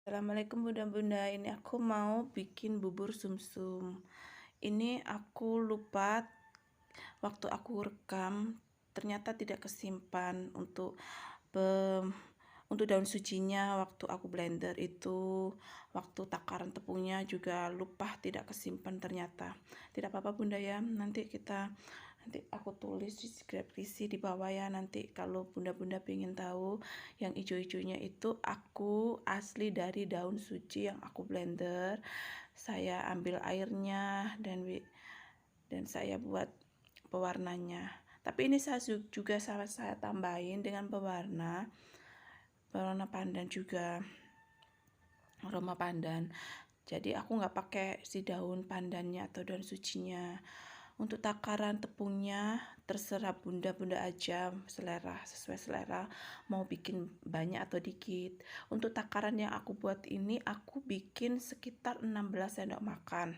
Assalamualaikum bunda-bunda, ini aku mau bikin bubur sumsum. Ini aku lupa waktu aku rekam, ternyata tidak kesimpan untuk daun sucinya. Waktu aku blender itu, waktu takaran tepungnya juga lupa, tidak kesimpan ternyata. Tidak apa-apa bunda ya, nanti aku tulis di deskripsi di bawah ya. Nanti kalau bunda-bunda pengen tahu, yang hijau-hijaunya itu aku asli dari daun suci yang aku blender. Saya ambil airnya dan saya buat pewarnanya. Tapi ini saya juga saya tambahin dengan pewarna pandan juga, aroma pandan. Jadi aku nggak pakai si daun pandannya atau daun sucinya. Untuk takaran tepungnya terserah bunda-bunda aja, sesuai selera, mau bikin banyak atau dikit. Untuk takaran yang aku buat ini, aku bikin sekitar 16 sendok makan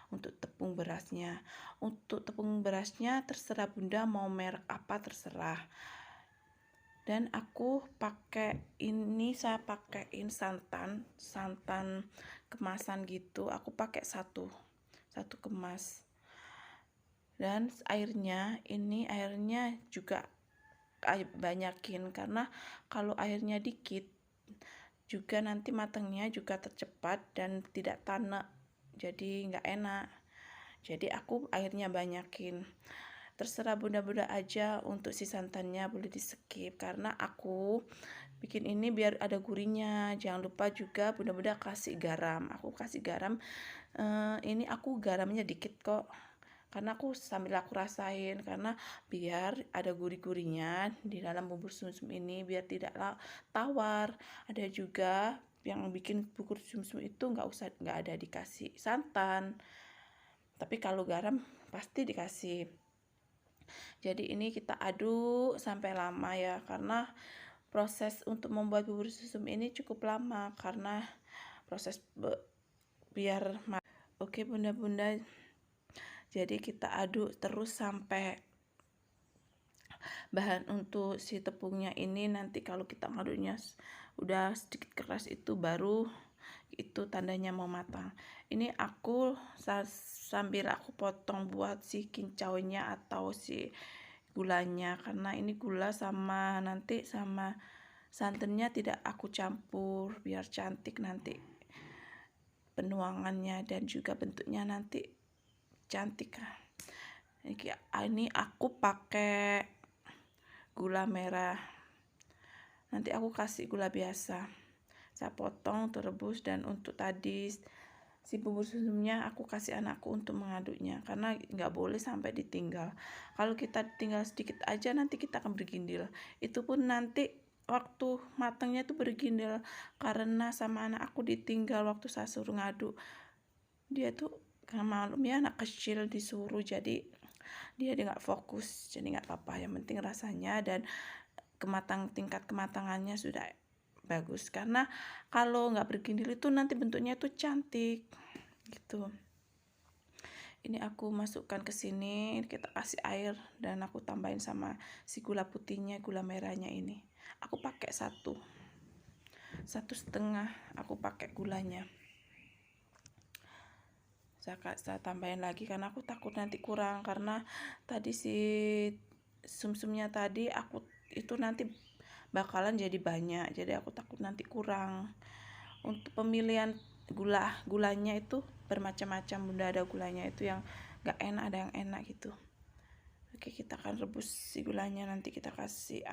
untuk tepung berasnya. Untuk tepung berasnya terserah bunda mau merek apa, terserah. Dan aku saya pakaiin santan kemasan gitu. Aku pakai satu kemas. Dan airnya juga banyakin, karena kalau airnya dikit juga nanti matangnya juga tercepat dan tidak tanek, jadi nggak enak. Jadi aku airnya banyakin. Terserah bunda-bunda aja, untuk si santannya boleh di skip karena aku bikin ini biar ada gurihnya. Jangan lupa juga bunda-bunda kasih garam. Aku kasih garam, ini aku garamnya dikit kok, karena aku sambil aku rasain, karena biar ada gurih-gurihnya di dalam bubur sumsum ini, biar tidak tawar. Ada juga yang bikin bubur sumsum itu nggak ada dikasih santan, tapi kalau garam pasti dikasih. Jadi ini kita aduk sampai lama ya, karena proses untuk membuat bubur sumsum ini cukup lama, karena proses biar oke bunda-bunda. Jadi kita aduk terus sampai bahan untuk si tepungnya ini, nanti kalau kita ngaduknya udah sedikit keras, itu baru itu tandanya mau matang. Ini aku sambil aku potong buat si kincaunya atau si gulanya, karena ini gula sama santannya tidak aku campur, biar cantik nanti penuangannya dan juga bentuknya nanti cantik. Ini aku pakai gula merah, nanti aku kasih gula biasa, saya potong terebus. Dan untuk tadi si bubur sumsumnya aku kasih anakku untuk mengaduknya, karena nggak boleh sampai ditinggal. Kalau kita tinggal sedikit aja nanti kita akan bergindil, itu pun nanti waktu matangnya itu bergindil, karena sama anak aku ditinggal waktu saya suruh ngaduk. Dia tuh karena malum ya, anak kecil disuruh, jadi dia nggak fokus. Jadi nggak apa-apa, yang penting rasanya dan tingkat kematangannya sudah bagus, karena kalau nggak bergindil itu nanti bentuknya itu cantik gitu. Ini aku masukkan ke sini, kita kasih air dan aku tambahin sama si gula putihnya, gula merahnya. Ini aku pakai satu setengah, aku pakai gulanya. Saya tambahin lagi karena aku takut nanti kurang, karena tadi si sumsumnya tadi aku itu nanti bakalan jadi banyak, jadi aku takut nanti kurang. Untuk pemilihan gulanya itu bermacam-macam bunda, ada gulanya itu yang nggak enak, ada yang enak gitu. Oke, kita akan rebus si gulanya, nanti kita akan kasih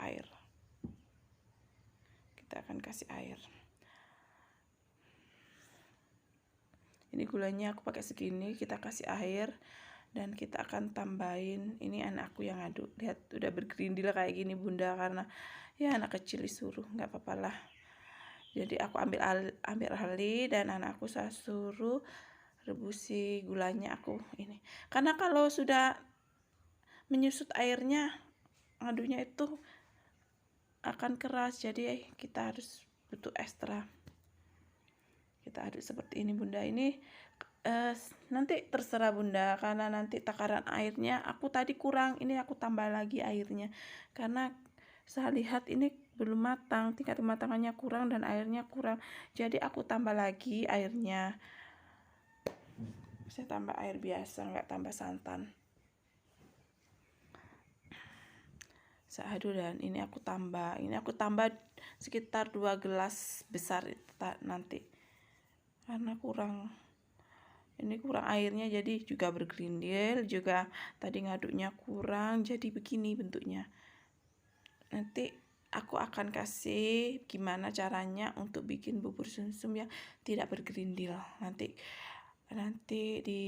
air. Ini gulanya aku pakai segini, kita kasih air dan kita akan tambahin. Ini anakku yang aduk, lihat udah bergerindil kayak gini bunda, karena ya anak kecil disuruh, nggak apa-apa lah. Jadi aku ambil alih dan anakku saya suruh rebusi gulanya aku ini, karena kalau sudah menyusut airnya aduknya itu akan keras, jadi kita harus butuh ekstra. Kita aduk seperti ini bunda. Ini nanti terserah bunda, karena nanti takaran airnya aku tadi kurang, ini aku tambah lagi airnya, karena saya lihat ini belum matang, tingkat kematangannya kurang dan airnya kurang. Jadi aku tambah lagi airnya. Saya tambah air biasa, nggak tambah santan. Saya aduk dan ini aku tambah sekitar 2 gelas besar nanti. Karena ini kurang airnya, jadi juga bergerindil, juga tadi ngaduknya kurang, jadi begini bentuknya. Nanti aku akan kasih gimana caranya untuk bikin bubur sumsum yang tidak bergerindil. Nanti di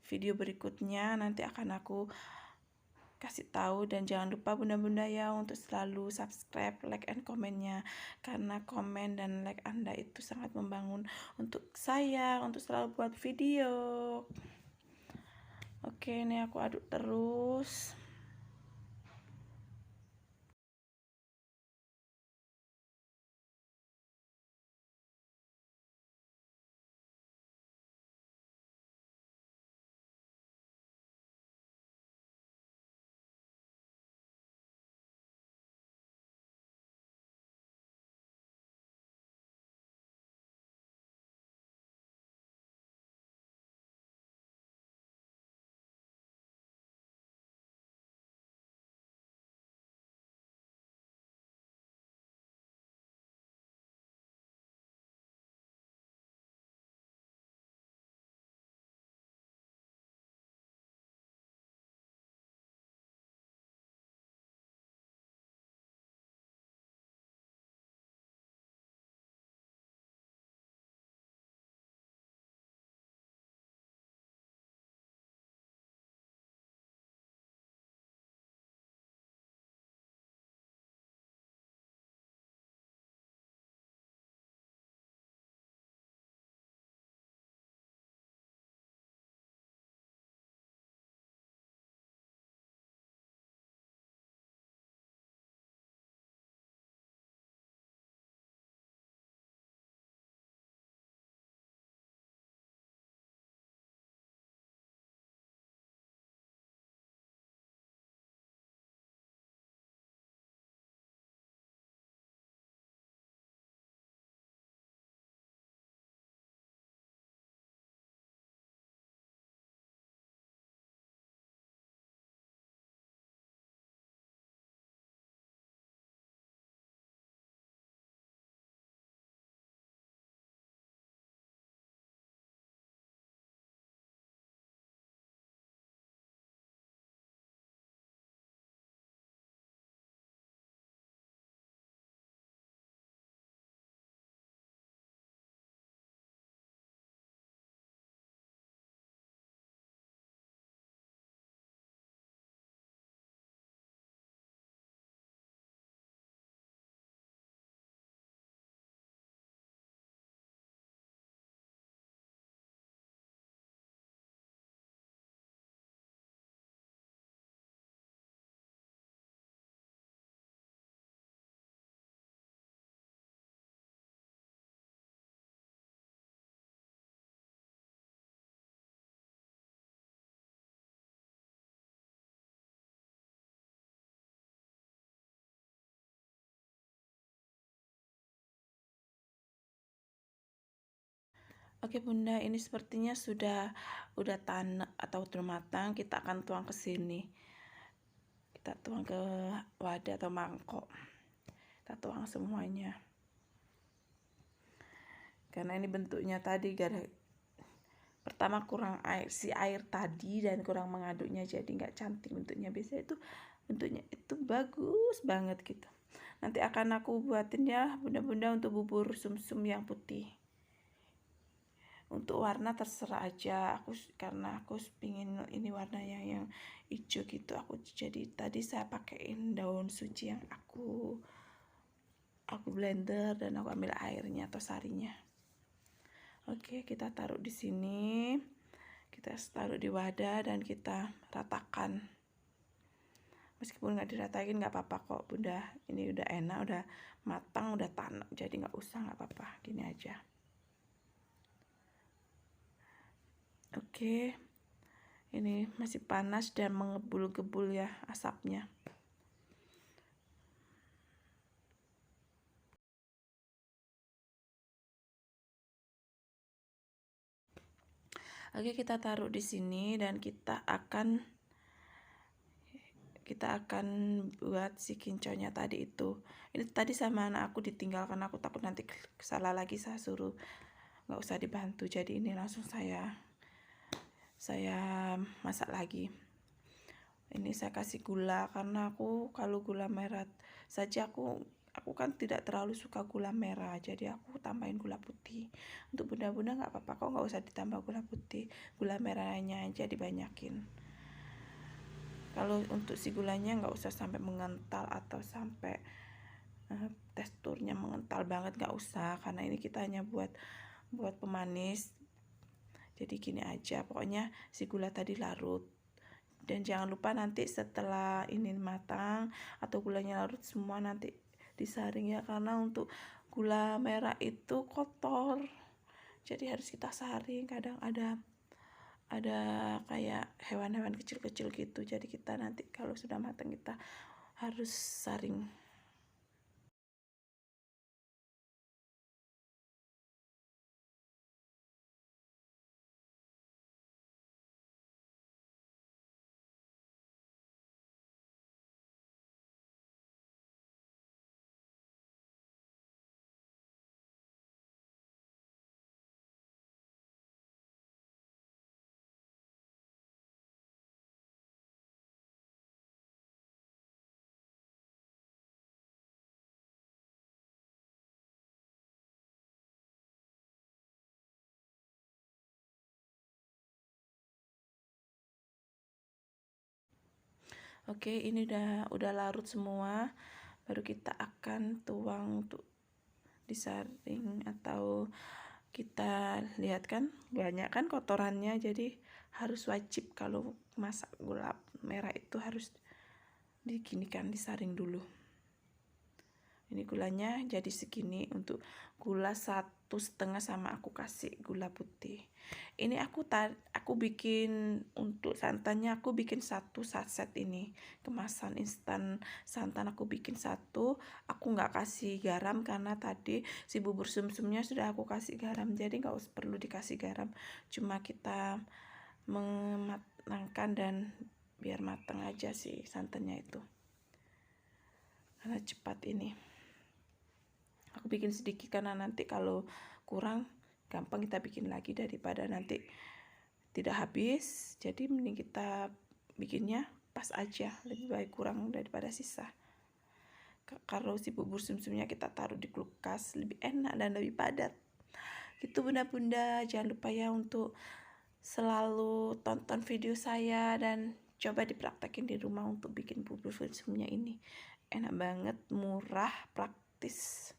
video berikutnya nanti akan aku kasih tahu, dan jangan lupa bunda-bunda ya untuk selalu subscribe, like, and komennya, karena komen dan like Anda itu sangat membangun untuk saya untuk selalu buat video. Oke, ini aku aduk terus. Oke bunda, ini sepertinya udah tanek atau udah matang. Kita akan tuang ke sini. Kita tuang ke wadah atau mangkok. Kita tuang semuanya. Karena ini bentuknya tadi pertama kurang air tadi dan kurang mengaduknya, jadi nggak cantik bentuknya. Biasanya itu bentuknya itu bagus banget gitu. Nanti akan aku buatin ya bunda-bunda untuk bubur sumsum yang putih. Untuk warna terserah aja, karena aku pingin ini warnanya yang hijau gitu. Jadi tadi saya pakein daun suci yang aku blender dan aku ambil airnya atau sarinya. Oke, kita taruh di sini. Kita taruh di wadah dan kita ratakan. Meskipun nggak diratakin nggak apa-apa kok bunda. Ini udah enak, udah matang, udah tanek, jadi nggak usah, nggak apa-apa. Gini aja. Oke, ini masih panas dan mengebul-gebul ya asapnya. Oke, kita taruh di sini dan kita akan buat si kinconya tadi itu. Ini tadi sama anak aku ditinggalkan, aku takut nanti salah lagi, saya suruh nggak usah dibantu, jadi ini langsung saya masak lagi. Ini saya kasih gula karena aku kalau gula merah saja aku kan tidak terlalu suka gula merah, jadi aku tambahin gula putih. Untuk bunda-bunda nggak apa-apa kok, nggak usah ditambah gula putih, gula merahnya aja dibanyakin. Kalau untuk si gulanya nggak usah sampai mengental atau sampai teksturnya mengental banget, nggak usah, karena ini kita hanya buat pemanis. Jadi gini aja, pokoknya si gula tadi larut. Dan jangan lupa nanti setelah ini matang atau gulanya larut semua nanti disaring ya, karena untuk gula merah itu kotor, jadi harus kita saring. Kadang ada kayak hewan-hewan kecil-kecil gitu, jadi kita nanti kalau sudah matang kita harus saring. Oke, ini udah larut semua, baru kita akan tuang untuk disaring. Atau kita lihat kan banyak kan kotorannya, jadi harus wajib kalau masak gula merah itu harus disaring dulu. Ini gulanya jadi segini, untuk gula 1,5 sama aku kasih gula putih. Ini aku bikin untuk santannya, aku bikin 1 saset ini kemasan instan santan, aku bikin 1. Aku nggak kasih garam karena tadi si bubur sumsumnya sudah aku kasih garam, jadi nggak perlu dikasih garam, cuma kita mematangkan dan biar matang aja si santannya itu, karena cepat ini. Aku bikin sedikit karena nanti kalau kurang gampang kita bikin lagi daripada nanti tidak habis. Jadi mending kita bikinnya pas aja, lebih baik kurang daripada sisa. Kalau si bubur sumsumnya kita taruh di kulkas lebih enak dan lebih padat. Gitu bunda-bunda, jangan lupa ya untuk selalu tonton video saya dan coba dipraktekin di rumah untuk bikin bubur sumsumnya ini. Enak banget, murah, praktis.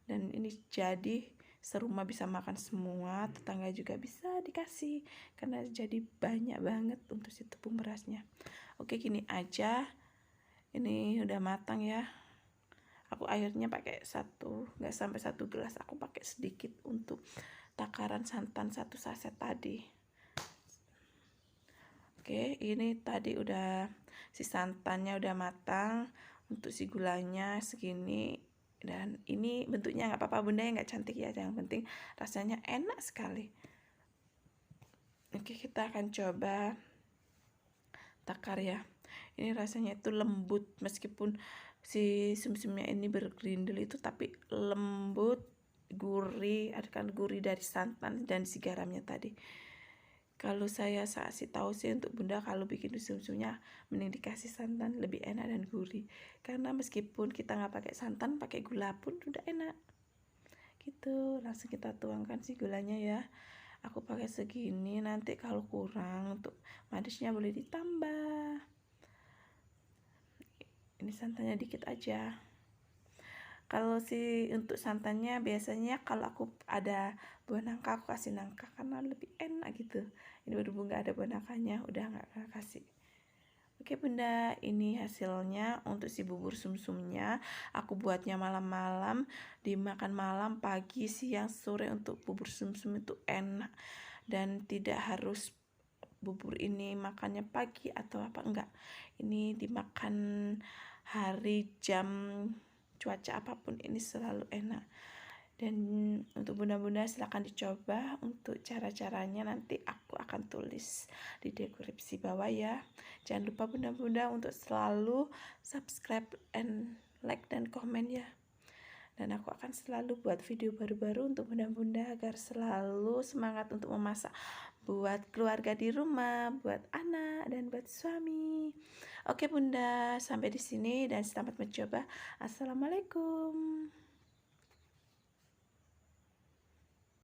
Dan ini jadi serumah bisa makan semua, tetangga juga bisa dikasih karena jadi banyak banget untuk si tepung berasnya. Oke, gini aja, ini udah matang ya. Aku airnya pakai nggak sampai 1 gelas, aku pakai sedikit untuk takaran santan 1 saset tadi. Oke, ini tadi udah si santannya udah matang, untuk si gulanya segini. Dan ini bentuknya nggak apa-apa bunda ya, nggak cantik ya, yang penting rasanya enak sekali. Oke, kita akan coba takar ya. Ini rasanya itu lembut, meskipun si sumsumnya ini bergerindil itu, tapi lembut, gurih, ada kan gurih dari santan dan si garamnya tadi. Kalau saya kasih tahu sih untuk bunda, kalau bikin sumsumnya mending dikasih santan, lebih enak dan gurih. Karena meskipun kita nggak pakai santan, pakai gula pun udah enak. Gitu, langsung kita tuangkan si gulanya ya. Aku pakai segini, nanti kalau kurang untuk manisnya boleh ditambah. Ini santannya dikit aja. Kalau untuk santannya biasanya kalau aku ada buah nangka, aku kasih nangka karena lebih enak gitu. Ini berhubung nggak ada buah nangkanya, udah nggak kasih. Oke bunda, ini hasilnya untuk si bubur sumsumnya. Aku buatnya malam-malam, dimakan malam, pagi, siang, sore. Untuk bubur sumsum itu enak dan tidak harus bubur ini makannya pagi atau apa, enggak. Ini dimakan hari, jam, cuaca apapun, ini selalu enak. Dan untuk bunda-bunda silahkan dicoba. Untuk cara-caranya nanti aku aku akan tulis di deskripsi bawah ya. Jangan lupa bunda-bunda untuk selalu subscribe and like dan komen ya. Dan aku akan selalu buat video baru-baru untuk bunda-bunda agar selalu semangat untuk memasak buat keluarga di rumah, buat anak dan buat suami. Oke bunda, sampai di sini dan selamat mencoba. Assalamualaikum.